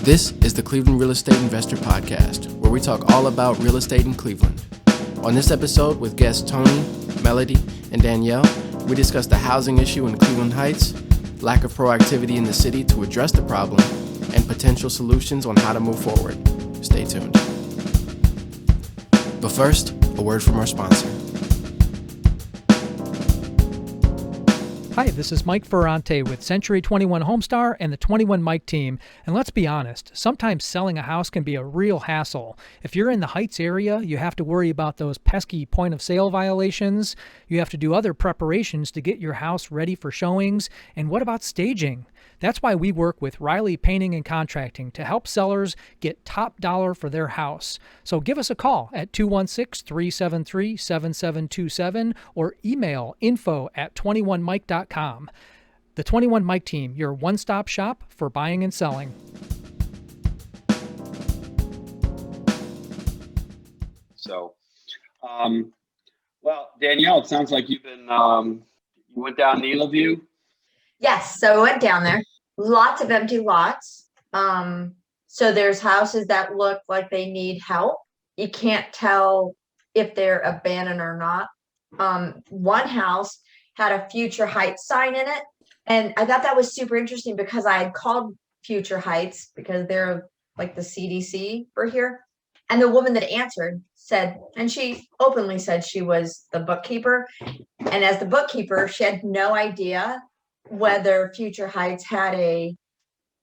This is the Cleveland Real Estate Investor Podcast, where we talk all about real estate in Cleveland. On this episode, with guests Tony, Melody, and Danielle, we discuss the housing issue in Cleveland Heights, lack of proactivity in the city to address the problem, and potential solutions on how to move forward. Stay tuned. But first, a word from our sponsor. Hi, this is Mike Ferrante with Century 21 Homestar and the 21 Mike team. And let's be honest, sometimes selling a house can be a real hassle. If you're in the Heights area, you have to worry about those pesky point of sale violations. You have to do other preparations to get your house ready for showings. And what about staging? That's why we work with Riley Painting and Contracting to help sellers get top dollar for their house. So give us a call at 216-373-7727 or email info@21mike.com. The 21 Mike team, your one-stop shop for buying and selling. So, well, Danielle, it sounds like you've been, you went down Neela View. Yes, so I went down there. Lots of empty lots. So there's houses that look like they need help. You can't tell if they're abandoned or not. One house had a Future Heights sign in it. And I thought that was super interesting because I had called Future Heights because they're like the CDC for here. And the woman that answered said, and she openly said she was the bookkeeper. And as the bookkeeper, she had no idea whether Future Heights had a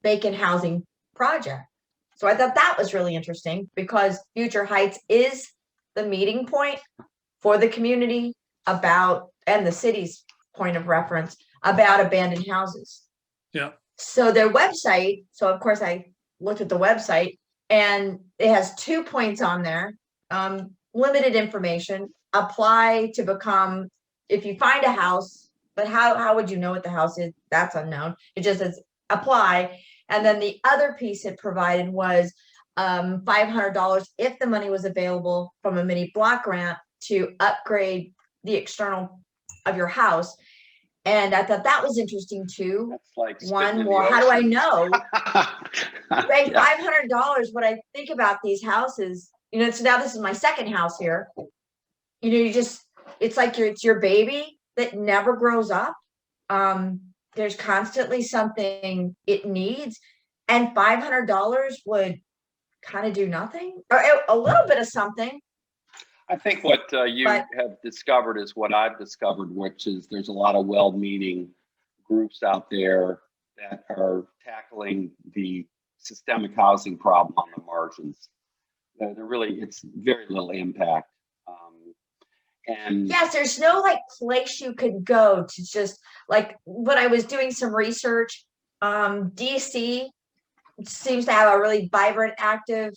vacant housing project. So I thought that was really interesting because Future Heights is the meeting point for the community about, and the city's point of reference about abandoned houses. Yeah. So their website, so of course I looked at the website and it has 2 points on there. Limited information, apply to become, if you find a house, but how would you know what the house is? That's unknown. It just says apply. And then the other piece it provided was $500 if the money was available from a mini block grant to upgrade the external of your house. And I thought that was interesting too. That's like one more. How do I know? Pay $500. What I think about these houses, so now this is my second house here. It's like it's your baby that never grows up. There's constantly something it needs, and $500 would kind of do nothing, or a little bit of something. I think what you have discovered is what I've discovered, which is there's a lot of well-meaning groups out there that are tackling the systemic housing problem on the margins. It's very little impact. And yes, there's no place you could go to just when I was doing some research, DC seems to have a really vibrant, active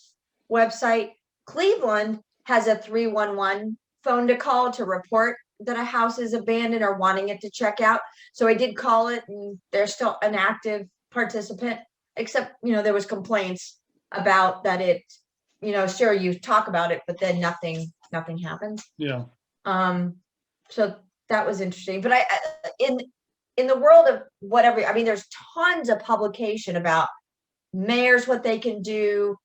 website. Cleveland has a 311 phone to call to report that a house is abandoned or wanting it to check out. So I did call it and they're still an active participant, except, there was complaints about that sure, you talk about it, but then nothing happens. Yeah. So that was interesting, but in the world of whatever, there's tons of publication about mayors, what they can do.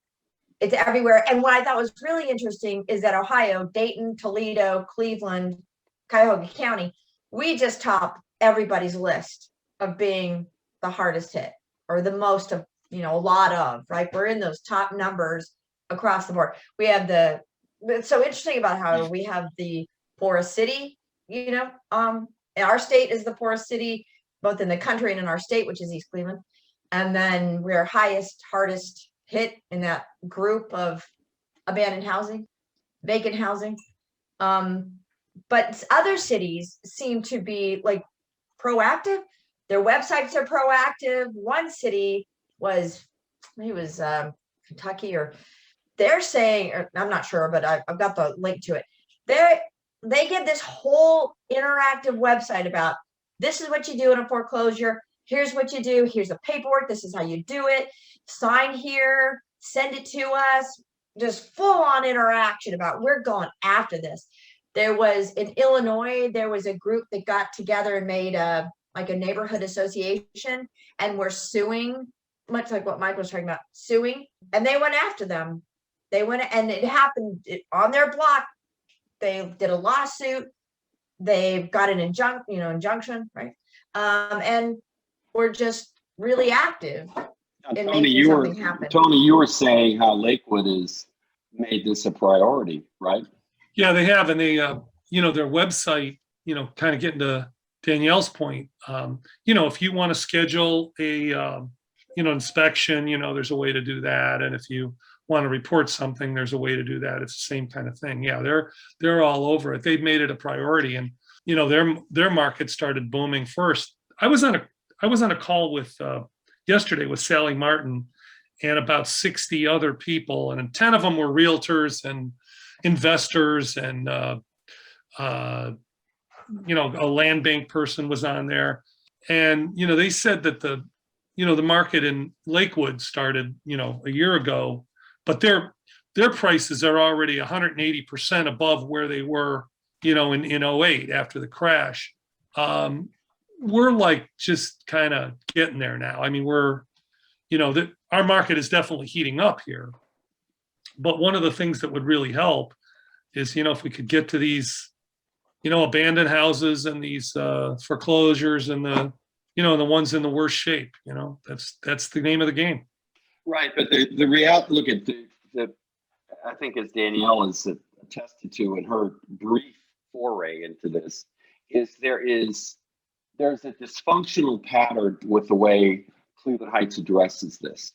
It's everywhere. And what I thought was really interesting is that Ohio, Dayton, Toledo, Cleveland, Cuyahoga County, we just top everybody's list of being the hardest hit or the most of, a lot of, right? We're in those top numbers across the board. We have it's so interesting about how we have the poorest city, our state is the poorest city, both in the country and in our state, which is East Cleveland. And then we're hardest hit in that group of abandoned housing, vacant housing. But other cities seem to be proactive. Their websites are proactive. One city was Kentucky, or they're saying, or I'm not sure, but I've got the link to it. They give this whole interactive website about this is what you do in a foreclosure. Here's what you do. Here's the paperwork. This is how you do it. Sign here, send it to us. Just full on interaction about we're going after this. There was in Illinois, there was a group that got together and made a neighborhood association, and we're suing much like what Mike was talking about, suing, and they went after them. They went, and it happened on their block. They did a lawsuit. They've got an injunction, right? And we're just really active in making something happen. Tony, you were saying how Lakewood has made this a priority, right? Yeah, they have, and they, their website, kind of getting to Danielle's point. If you want to schedule a, inspection, there's a way to do that, and if you want to report something, there's a way to do that. It's the same kind of thing. Yeah, they're all over it. They've made it a priority, and their market started booming first. I was on a call with yesterday with Sally Martin and about 60 other people, and 10 of them were realtors and investors, and a land bank person was on there, and they said that the market in Lakewood started a year ago, but their prices are already 180% above where they were in 08 after the crash. We're like just kind of getting there now. I mean, our market is definitely heating up here. But one of the things that would really help is, if we could get to these, abandoned houses and these foreclosures and the ones in the worst shape, that's the name of the game. Right. But the reality, look at I think as Danielle has attested to in her brief foray into this, is there's a dysfunctional pattern with the way Cleveland Heights addresses this.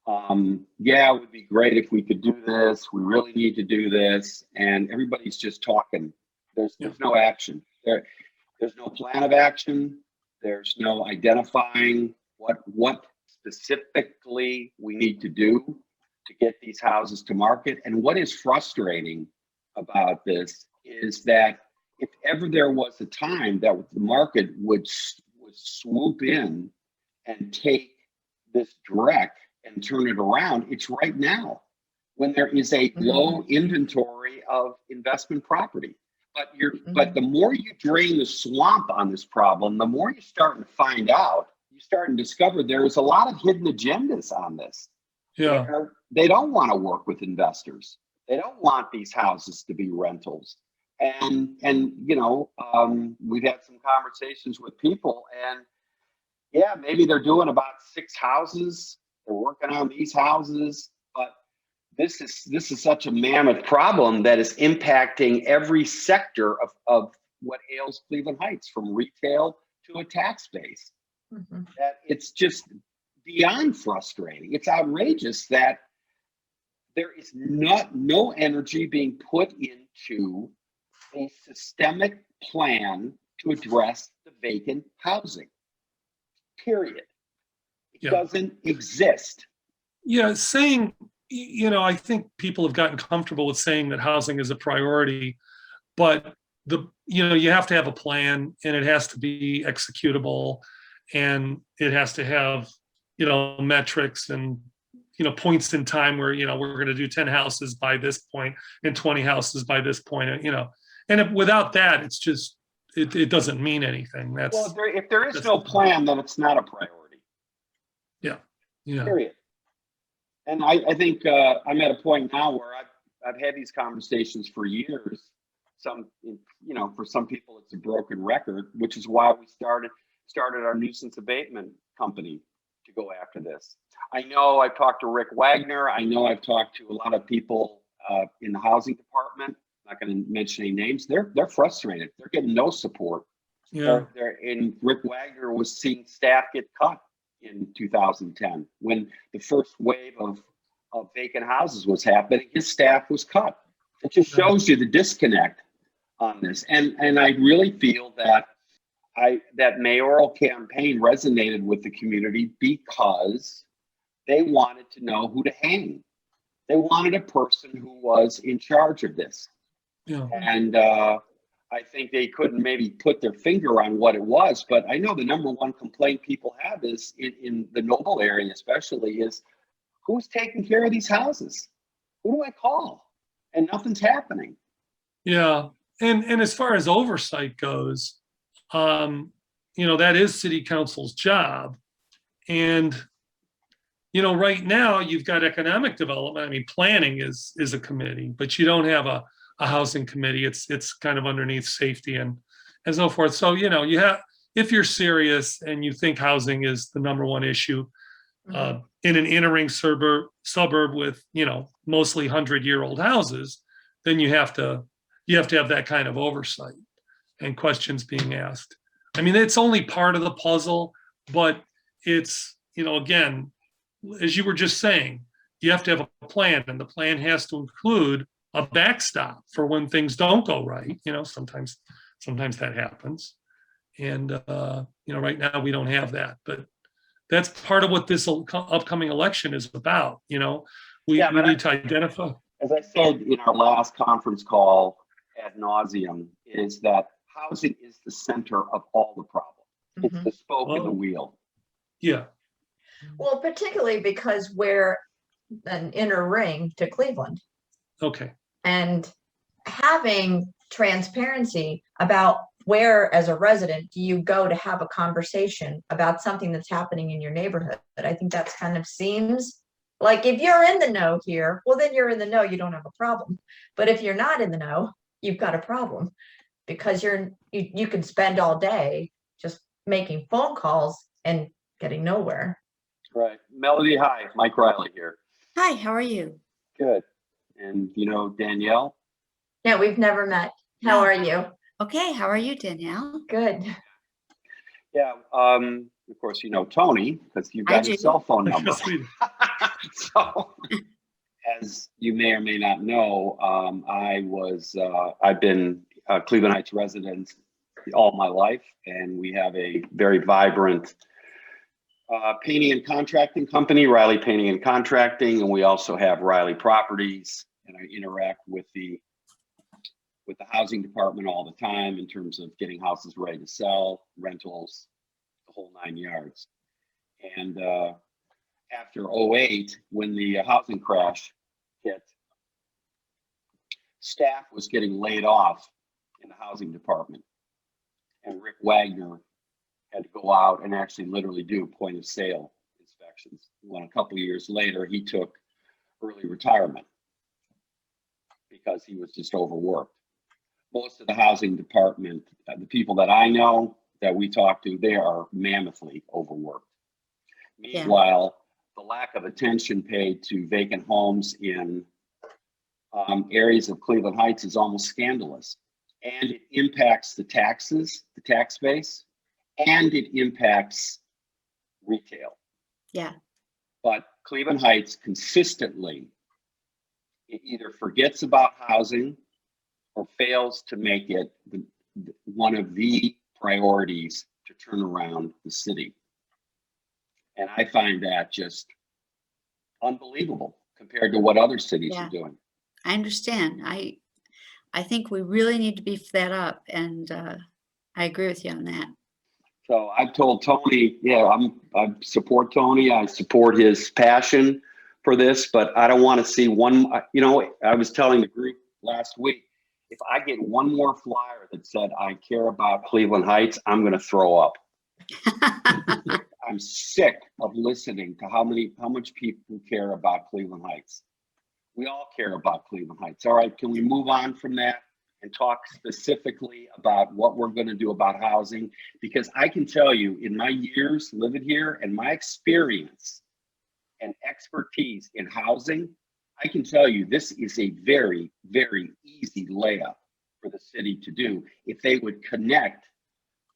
It would be great if we could do this. We really need to do this. And everybody's just talking. There's no action. There's no plan of action. There's no identifying what specifically we need to do to get these houses to market. And what is frustrating about this is that if ever there was a time that the market would swoop in and take this direct and turn it around, it's right now when there is a low inventory of investment property. But the more you drain the swamp on this problem, the more you're starting to find out, you start to discover there is a lot of hidden agendas on this. Yeah. They don't want to work with investors. They don't want these houses to be rentals. And we've had some conversations with people, and maybe they're doing about 6 houses. They're working on these houses, but this is such a mammoth problem that is impacting every sector of what ails Cleveland Heights, from retail to a tax base. That it's just beyond frustrating. It's outrageous that there is no energy being put into a systemic plan to address the vacant housing. Period. It doesn't exist. Yeah, saying, I think people have gotten comfortable with saying that housing is a priority, but you have to have a plan, and it has to be executable, and it has to have, metrics and, points in time where, we're going to do 10 houses by this point and 20 houses by this point, and without that, it's just, it doesn't mean anything. If there is no plan, then it's not a priority. Yeah. Period. And I think I'm at a point now where I've had these conversations for years. For some people, it's a broken record, which is why we started our nuisance abatement company to go after this. I know I've talked to Rick Wagner. I know I've talked to a lot of people in the housing department. I'm not going to mention any names. They're frustrated. They're getting no support. Yeah. And Rick Wagner was seeing staff get cut in 2010 when the first wave of vacant houses was happening. His staff was cut. It just shows you the disconnect on this. And I really feel that that mayoral campaign resonated with the community because they wanted to know who to hang. They wanted a person who was in charge of this. Yeah. And I think they couldn't maybe put their finger on what it was, but I know the number one complaint people have is in the Noble area especially is, who's taking care of these houses? Who do I call? And nothing's happening. Yeah. And as far as oversight goes, that is city council's job. And, right now you've got economic development. I mean, planning is a committee, but you don't have a housing committee. It's kind of underneath safety and so forth. So, you have, if you're serious and you think housing is the number one issue in an inner ring suburb with, mostly 100-year-old houses, then you have to have that kind of oversight and questions being asked. I mean, it's only part of the puzzle, but it's, again, as you were just saying, you have to have a plan, and the plan has to include a backstop for when things don't go right. Sometimes that happens. And, right now we don't have that, but that's part of what this upcoming election is about. We need to identify. As I said in our last conference call ad nauseum, is that housing is the center of all the problems. It's the spoke in the wheel. Yeah. Well, particularly because we're an inner ring to Cleveland. Okay. And having transparency about where, as a resident, do you go to have a conversation about something that's happening in your neighborhood. But I think that's kind of seems like if you're in the know here, well, then you're in the know, you don't have a problem. But if you're not in the know, you've got a problem, because you can spend all day just making phone calls and getting nowhere. Right. Melody, hi. Mike Riley here. Hi, how are you? Good. And Danielle? Yeah, we've never met. How are you? Okay, how are you, Danielle? Good. Yeah. Of course, Tony, because you've got his cell phone number. So, as you may or may not know, I've been a Cleveland Heights resident all my life, and we have a very vibrant painting and contracting company, Riley Painting and Contracting, and we also have Riley Properties, and I interact with the housing department all the time in terms of getting houses ready to sell, rentals, the whole 9 yards. And after 2008, when the housing crash hit, staff was getting laid off in the housing department, and Rick Wagner had to go out and actually literally do point of sale inspections. When a couple of years later, he took early retirement because he was just overworked. Most of the housing department, the people that I know that we talk to, they are mammothly overworked. Yeah. Meanwhile, the lack of attention paid to vacant homes in areas of Cleveland Heights is almost scandalous. And it impacts the taxes, the tax base, and it impacts retail. Yeah. But Cleveland Heights consistently either forgets about housing or fails to make it one of the priorities to turn around the city. And I find that just unbelievable compared to what other cities are doing. I understand. I think we really need to beef that up, and I agree with you on that. So I've told Tony, I support Tony. I support his passion for this, but I don't want to see one. I was telling the group last week, if I get one more flyer that said I care about Cleveland Heights, I'm going to throw up. I'm sick of listening to how much people care about Cleveland Heights. We all care about Cleveland Heights. All right, can we move on from that and talk specifically about what we're going to do about housing? Because I can tell you, in my years living here and my experience and expertise in housing, I can tell you this is a very, very easy layup for the city to do if they would connect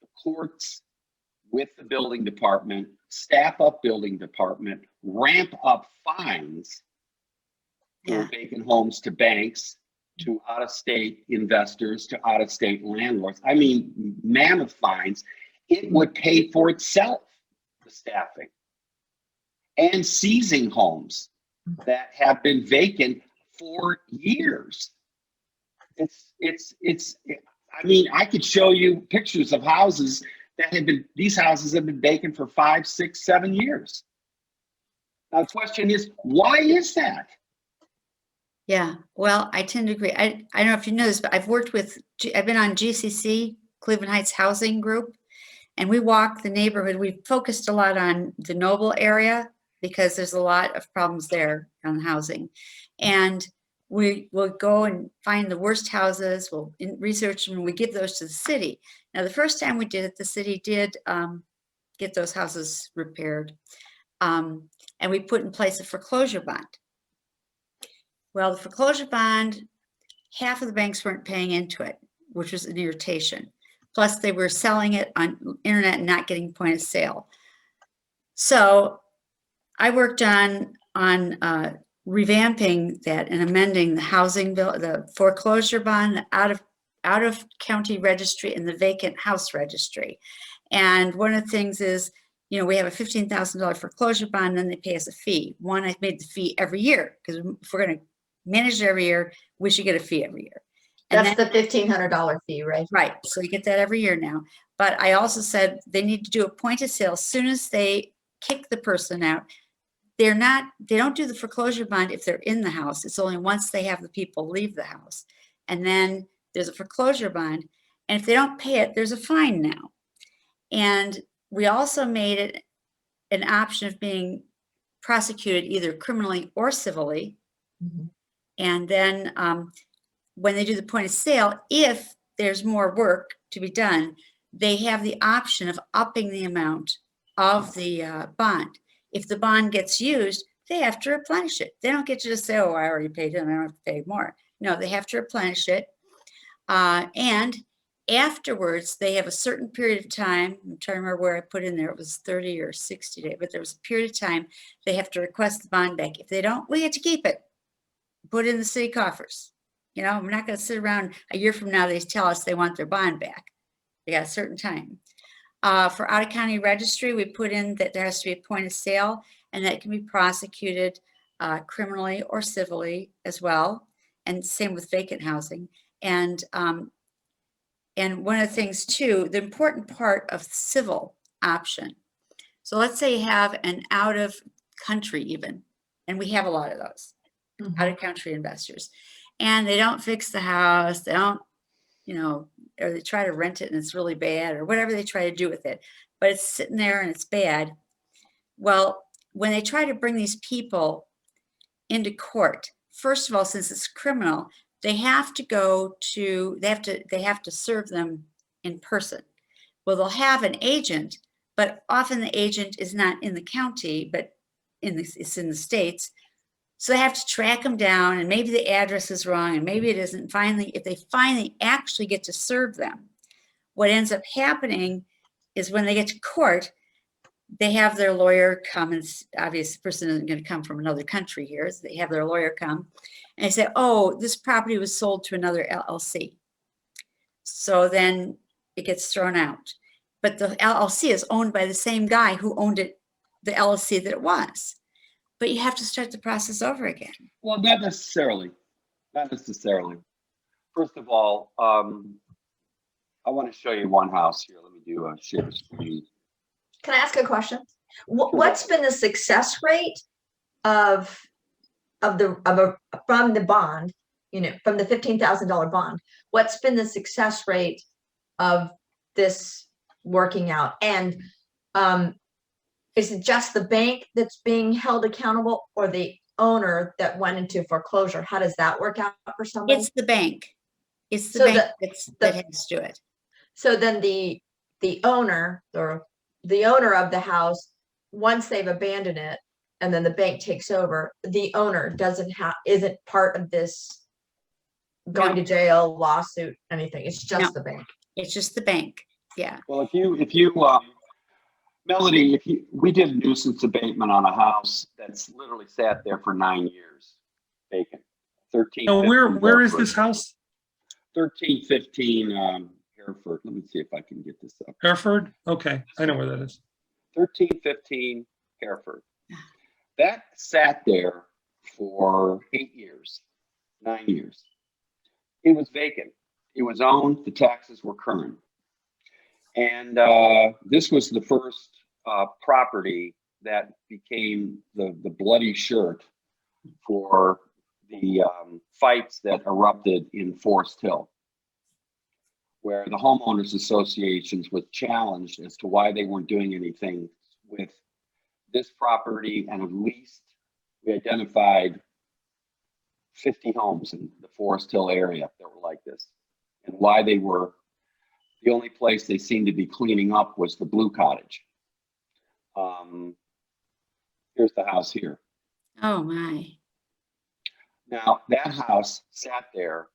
the courts with the building department, staff up building department, ramp up fines for vacant homes to banks, to out-of-state investors, to out-of-state landlords. I mean, mammoth fines. It would pay for itself, the staffing. And seizing homes that have been vacant for years. I mean, I could show you pictures of houses these houses have been vacant for 5, 6, 7 years. Now the question is, why is that? Yeah, well, I tend to agree. I don't know if you know this, but I've been on GCC, Cleveland Heights Housing Group, and we walk the neighborhood. We've focused a lot on the Noble area, because there's a lot of problems there on housing. And we will go and find the worst houses, we'll research them, and we give those to the city. Now, the first time we did it, the city did get those houses repaired. And we put in place a foreclosure bond. Well, the foreclosure bond, half of the banks weren't paying into it, which was an irritation. Plus, they were selling it on internet and not getting point of sale. So I worked on revamping that and amending the housing bill, the foreclosure bond, the out of county registry, and the vacant house registry. And one of the things is, you know, we have a $15,000 foreclosure bond, then they pay us a fee. One, I made the fee every year, because if we're going to manage it every year, we should get a fee every year. And That's the $1,500 fee, right? right. So you get that every year now. But I also said they need to do a point of sale as soon as they kick the person out. They don't do the foreclosure bond if they're in the house. It's only once they have the people leave the house. And then there's a foreclosure bond. And if they don't pay it, there's a fine now. And we also made it an option of being prosecuted either criminally or civilly. Mhm. And then when they do the point of sale, if there's more work to be done, they have the option of upping the amount of the bond. If the bond gets used, they have to replenish it. They don't get to just say, oh, I already paid it, I don't have to pay more. No, they have to replenish it. And afterwards, they have a certain period of time. I'm trying to remember where I put in there. It was 30 or 60 days, but there was a period of time they have to request the bond back. If they don't, we get to keep it, put it in the city coffers. You know, we're not going to sit around a year from now, they tell us they want their bond back. They got a certain time. For out of county registry, we put in that there has to be a point of sale, and that can be prosecuted criminally or civilly as well. And same with vacant housing. And one of the things too, the important part of civil option. So let's say you have an out of country even, and we have a lot of those out of country investors, and they don't fix the house, they don't, you know, or they try to rent it and it's really bad, or whatever they try to do with it, but it's sitting there and it's bad. Well, when they try to bring these people into court, first of all, since it's criminal, they have to serve them in person. Well, they'll have an agent, but often the agent is not in the county, but it's in the States. So they have to track them down, and maybe the address is wrong, and maybe it isn't. Finally, if they finally actually get to serve them, what ends up happening is when they get to court, they have their lawyer come, and obviously the person isn't going to come from another country here. So they have their lawyer come, and they say, oh, this property was sold to another LLC. So then it gets thrown out. But the LLC is owned by the same guy who owned it, the LLC that it was. But you have to start the process over again. Well, not necessarily. Not necessarily. First of all, I want to show you one house here. Let me do a share screen. Can I ask a question? What's been the success rate from the bond, you know, from the $15,000 bond? What's been the success rate of this working out? And is it just the bank that's being held accountable, or the owner that went into foreclosure? How does that work out for somebody? It's the bank. It's the So bank that has to do it. So then the owner, or the owner of the house, once they've abandoned it and then the bank takes over, the owner isn't part of this going to jail, lawsuit, anything. It's just the bank. It's just the bank. Yeah. Well, if you Melody, we did a nuisance abatement on a house that's literally sat there for 9 years, vacant. 13. Now, where is this house? 1315 Hereford. Let me see if I can get this up. Hereford? Okay, I know where that is. 1315 Hereford. That sat there for 8 years, 9 years. It was vacant. It was owned. The taxes were current. And this was the first property that became the bloody shirt for the fights that erupted in Forest Hill, where the homeowners associations was challenged as to why they weren't doing anything with this property, and at least we identified 50 homes in the Forest Hill area that were like this. And why they were, the only place they seemed to be cleaning up was the Blue Cottage. Here's the house here. Oh my. Now, that house sat there,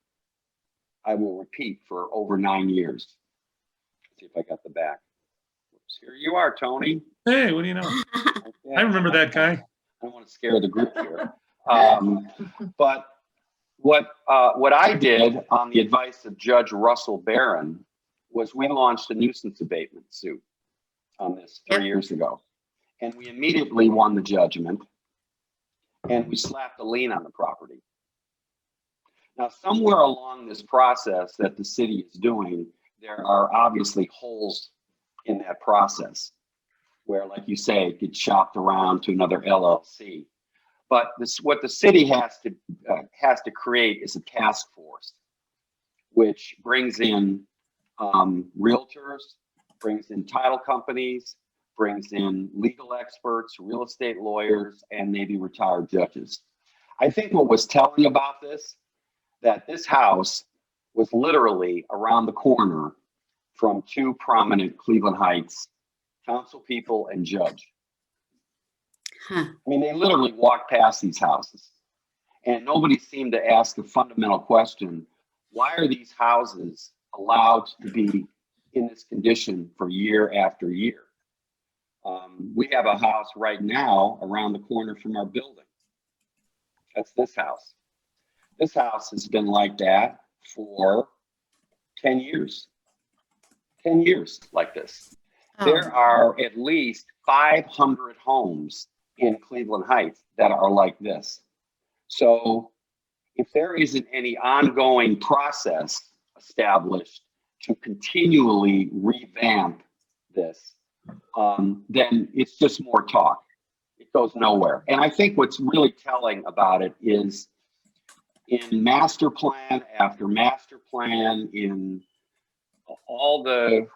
I will repeat, for over 9 years. Let's see if I got the back. Oops, here you are, Tony. Hey, what do you know? I remember that guy. I don't want to scare the group here. But what I did on the advice of Judge Russell Barron was we launched a nuisance abatement suit on this 3 years ago. And we immediately won the judgment, and we slapped a lien on the property. Now, somewhere along this process that the city is doing, there are obviously holes in that process where, like you say, it gets shopped around to another LLC. But what the city has to create is a task force, which brings in realtors, brings in title companies, brings in legal experts, real estate lawyers, and maybe retired judges. I think what was telling about this, that this house was literally around the corner from two prominent Cleveland Heights council people and judge. Huh. I mean, they literally walked past these houses, and nobody seemed to ask the fundamental question: why are these houses allowed to be in this condition for year after year? We have a house right now around the corner from our building. That's this house. This house has been like that for 10 years. 10 years like this. Oh. There are at least 500 homes in Cleveland Heights that are like this. So if there isn't any ongoing process established to continually revamp this, then it's just more talk. It goes nowhere. And I think what's really telling about it is in master plan after master plan, in all the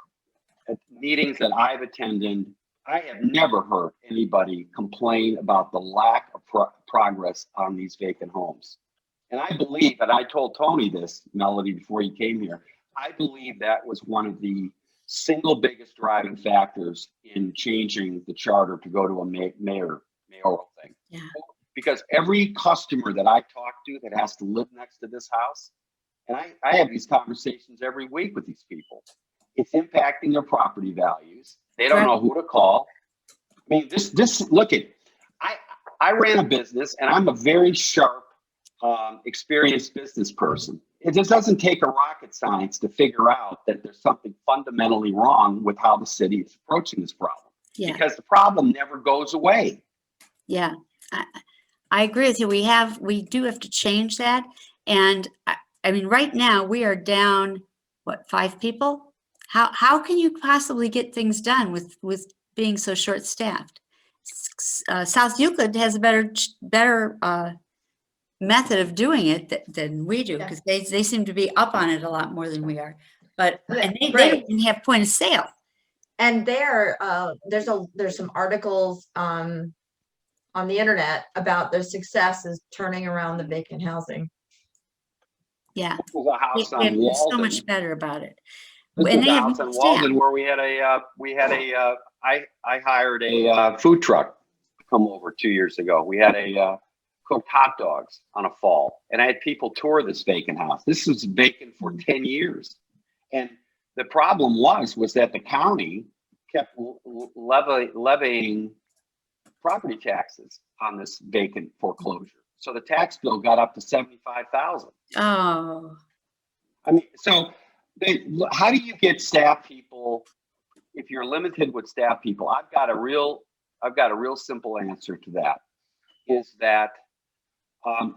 meetings that I've attended, I have never heard anybody complain about the lack of progress on these vacant homes. And I believe, and I told Tony this, Melody, before he came here, I believe that was one of the single biggest driving factors in changing the charter to go to a mayoral thing. Yeah. Because every customer that I talk to that has to live next to this house, and I have these conversations every week with these people, it's impacting their property values. They don't know who to call. I mean, look at, I ran a business, and I'm a very sharp, experienced business person. It just doesn't take a rocket science to figure out that there's something fundamentally wrong with how the city is approaching this problem. Yeah. Because the problem never goes away. Yeah, I agree with you. We do have to change that. And I mean, right now we are down, what, 5 people? How can you possibly get things done with being so short staffed? South Euclid has a better method of doing it than we do, because they seem to be up on it a lot more than we are. But and they didn't have point of sale. And there's some articles on the internet about their successes turning around the vacant housing. Yeah, There's a house on they're Walden. so much better about it. There's And a they have house on staff. Walden where I hired a food truck to come over 2 years ago. We had cooked hot dogs on a fall, and I had people tour this vacant house. This was vacant for 10 years. And the problem was that the county kept levying property taxes on this vacant foreclosure. So the tax bill got up to $75,000. Oh, I mean, so how do you get staff people if you're limited with staff people? I've got a real simple answer to that. Is that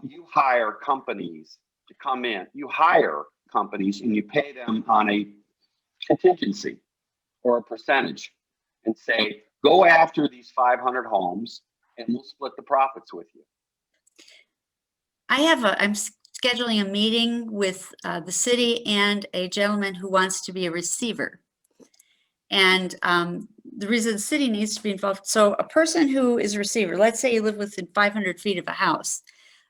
you hire companies to come in. You hire companies and you pay them on a contingency or a percentage, and say, go after these 500 homes, and we'll split the profits with you. I'm scheduling a meeting with the city and a gentleman who wants to be a receiver. And the reason the city needs to be involved. So a person who is a receiver, let's say you live within 500 feet of a house,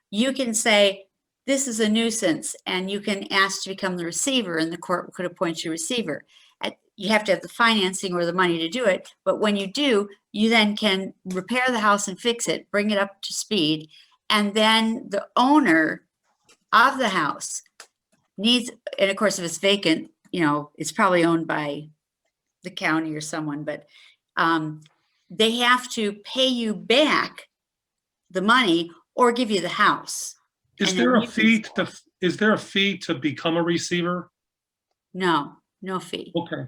you can say, this is a nuisance, and you can ask to become the receiver, and the court could appoint you receiver. You have to have the financing or the money to do it. But when you do, you then can repair the house and fix it, bring it up to speed. And then the owner of the house needs, and of course, if it's vacant, it's probably owned by the county or someone, but they have to pay you back the money or give you the house. Is there a fee to become a receiver? No fee. Okay.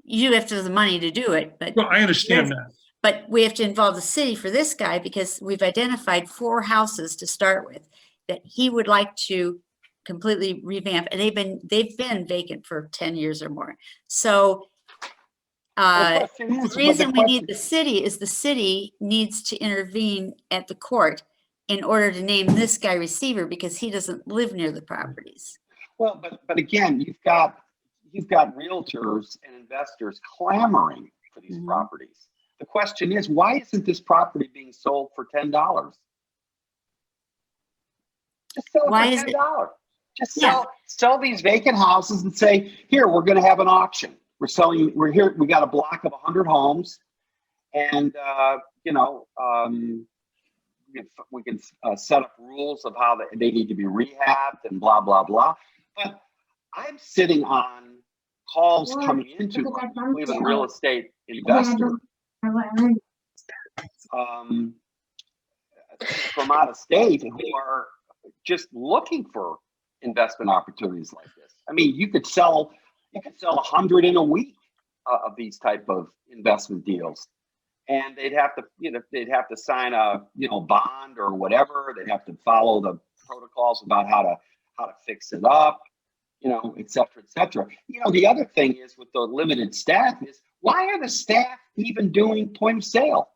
You have to have the money to do it, but Well, I understand that. But we have to involve the city for this guy because we've identified 4 houses to start with that he would like to completely revamp, and they've been vacant for 10 years or more. So the reason we need the city is the city needs to intervene at the court in order to name this guy receiver because he doesn't live near the properties. Well, but again, you've got realtors and investors clamoring for these properties. The question is, why isn't this property being sold for $10? Just sell it for $10. Just sell these vacant houses and say, here, we're going to have an auction. We're here. We got a block of 100 homes, and we can set up rules of how they need to be rehabbed and blah blah blah. But I'm sitting on calls coming into Cleveland real estate investor from out of state who are just looking for investment opportunities like this. I mean, you could sell 100 in a week of these type of investment deals, and they'd have to sign a bond or whatever. They'd have to follow the protocols about how to fix it up, et cetera, et cetera. The other thing is with the limited staff is, why are the staff even doing point of sale?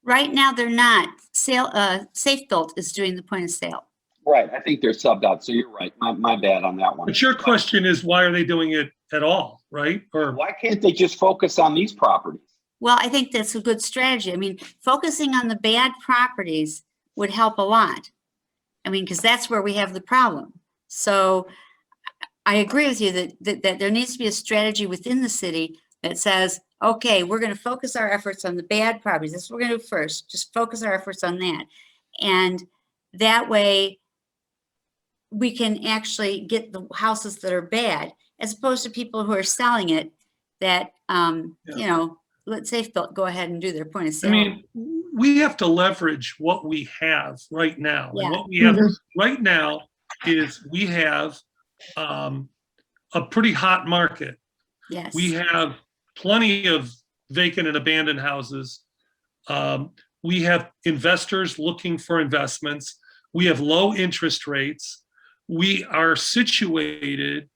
Right now, they're not. Safe Built is doing the point of sale. Right. I think they're subbed out. So you're right. My bad on that one. But your question is, why are they doing it at all, right? Or why can't they just focus on these properties? Well, I think that's a good strategy. I mean, focusing on the bad properties would help a lot. I mean, because that's where we have the problem. So I agree with you that there needs to be a strategy within the city that says, okay, we're going to focus our efforts on the bad properties. That's what we're going to do first. Just focus our efforts on that. And that way we can actually get the houses that are bad, as opposed to people who are selling it that, let Safe Built go ahead and do their point of sale. I mean, we have to leverage what we have right now. Yeah. And what we have right now is we have a pretty hot market. Yes. We have plenty of vacant and abandoned houses. We have investors looking for investments. We have low interest rates. We are situated,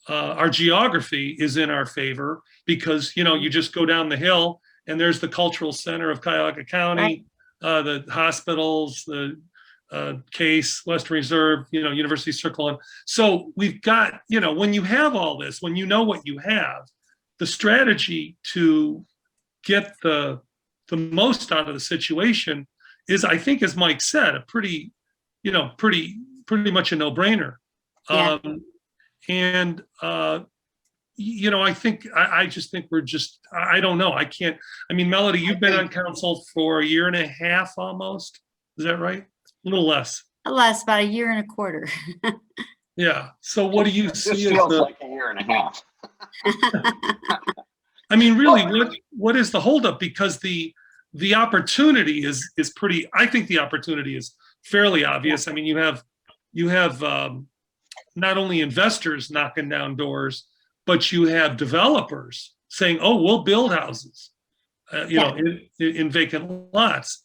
our geography is in our favor because, you just go down the hill and there's the cultural center of Cuyahoga County, the hospitals, the Case, Western Reserve, University Circle. And so we've got, when you have all this, when you know what you have, the strategy to get the most out of the situation is, I think, as Mike said, a pretty much a no-brainer. Yeah. I just think I don't know. Melody, you've been on council for 1.5 years almost. Is that right? A little less. Less, about 1.25 years. Yeah. So what do you see as feels like 1.5 years. I mean, really, what is the holdup? Because the opportunity is pretty. I think the opportunity is fairly obvious. I mean, you have not only investors knocking down doors, but you have developers saying, "Oh, we'll build houses," in vacant lots.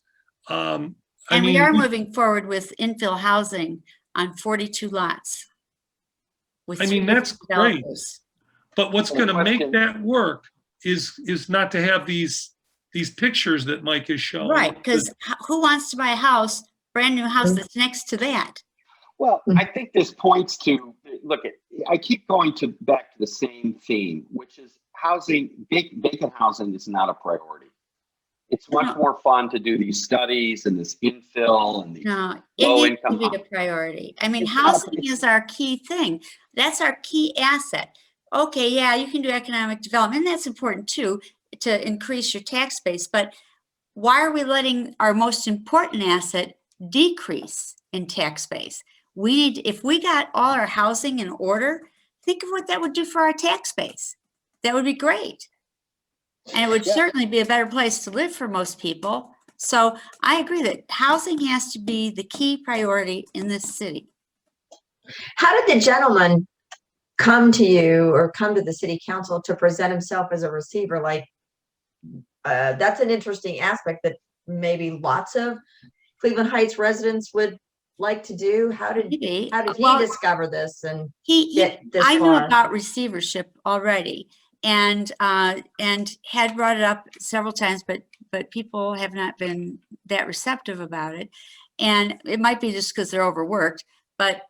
We are moving forward with infill housing on 42 lots. That's great. But what's going to make that work is not to have these pictures that Mike is showing. Right, because who wants to buy a house, brand new house that's next to that? Well, I think this points to, I keep going back to the same theme, which is vacant housing is not a priority. It's much more fun to do these studies and this infill and the No, it low needs to income. be a priority. I mean, It's not a- housing is our key thing. That's our key asset. Okay, yeah, you can do economic development, and that's important too, to increase your tax base. But why are we letting our most important asset decrease in tax base? If we got all our housing in order, think of what that would do for our tax base. That would be great. And it would certainly be a better place to live for most people. So I agree that housing has to be the key priority in this city. How did the gentleman come to you or come to the city council to present himself as a receiver? Like, that's an interesting aspect that maybe lots of Cleveland Heights residents would like to do. How did he discover this and get this I knew far? about receivership already and had brought it up several times, but people have not been that receptive about it. And it might be just because they're overworked, but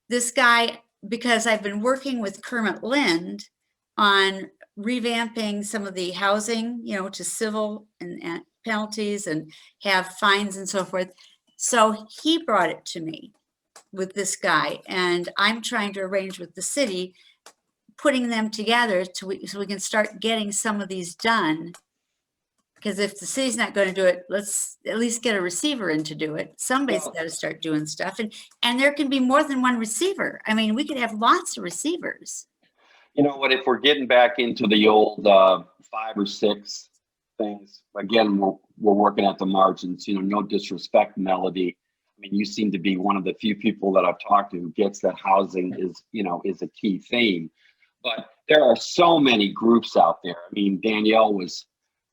this guy, because I've been working with Kermit Lind on revamping some of the housing, to civil and penalties and have fines and so forth. So he brought it to me with this guy, and I'm trying to arrange with the city, putting them together so we can start getting some of these done. Because if the city's not going to do it, let's at least get a receiver in to do it. Somebody's got to start doing stuff, and there can be more than one receiver. I mean, we could have lots of receivers. You know what? If we're getting back into the old 5 or 6 things, again, we're working at the margins. No disrespect, Melody. I mean, you seem to be one of the few people that I've talked to who gets that housing is a key theme. But there are so many groups out there. I mean, Danielle was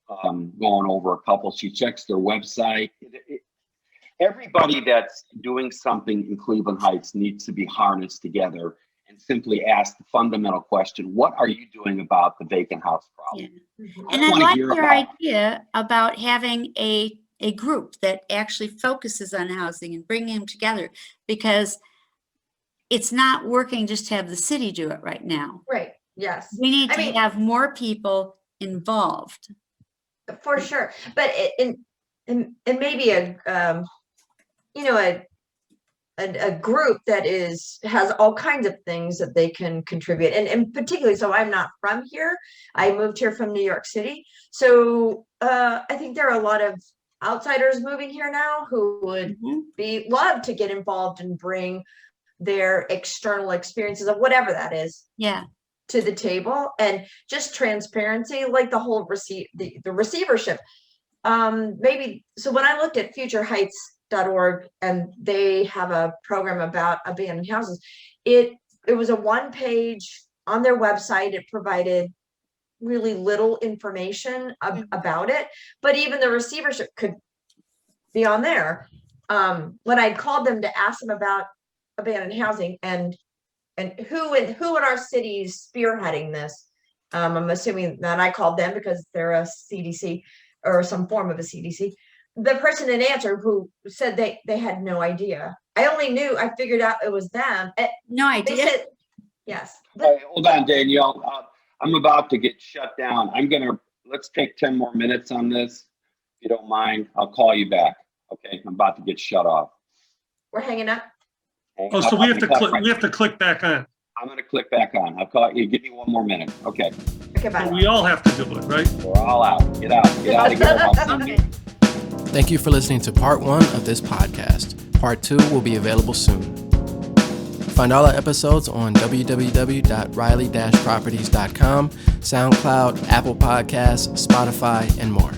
going over a couple. She checks their website. Everybody that's doing something in Cleveland Heights needs to be harnessed together and simply ask the fundamental question: what are you doing about the vacant house problem? Yeah. And I like your idea about having a group that actually focuses on housing and bringing them together, because it's not working just to have the city do it right now. Right. Yes. We need to have more people involved. For sure. But and maybe a group that has all kinds of things that they can contribute, and particularly, so I'm not from here. I moved here from New York City, so I think there are a lot of outsiders moving here now who would love to get involved and bring their external experiences of whatever that is to the table, and just transparency, like the whole the receivership. Maybe so when I looked at futureheights.org, and they have a program about abandoned houses, it was a 1-page on their website. It provided really little information about it, but even the receivership could be on there. When I called them to ask them about abandoned housing and who in our city is spearheading this, I'm assuming that I called them because they're a CDC or some form of a CDC. The person in answer who said they had no idea. I figured out it was them. No idea. They said, yes. Hey, hold on, Danielle. I'm about to get shut down. Let's take 10 more minutes on this. If you don't mind, I'll call you back. Okay, I'm about to get shut off. We're hanging up. So we have to click back on. I'm going to click back on. I'll call you. Give me 1 more minute. Okay. Okay, bye. So we all have to do it, right? We're all out. Get out of here. Okay. Thank you for listening to part 1 of this podcast. Part 2 will be available soon. Find all our episodes on www.riley-properties.com, SoundCloud, Apple Podcasts, Spotify, and more.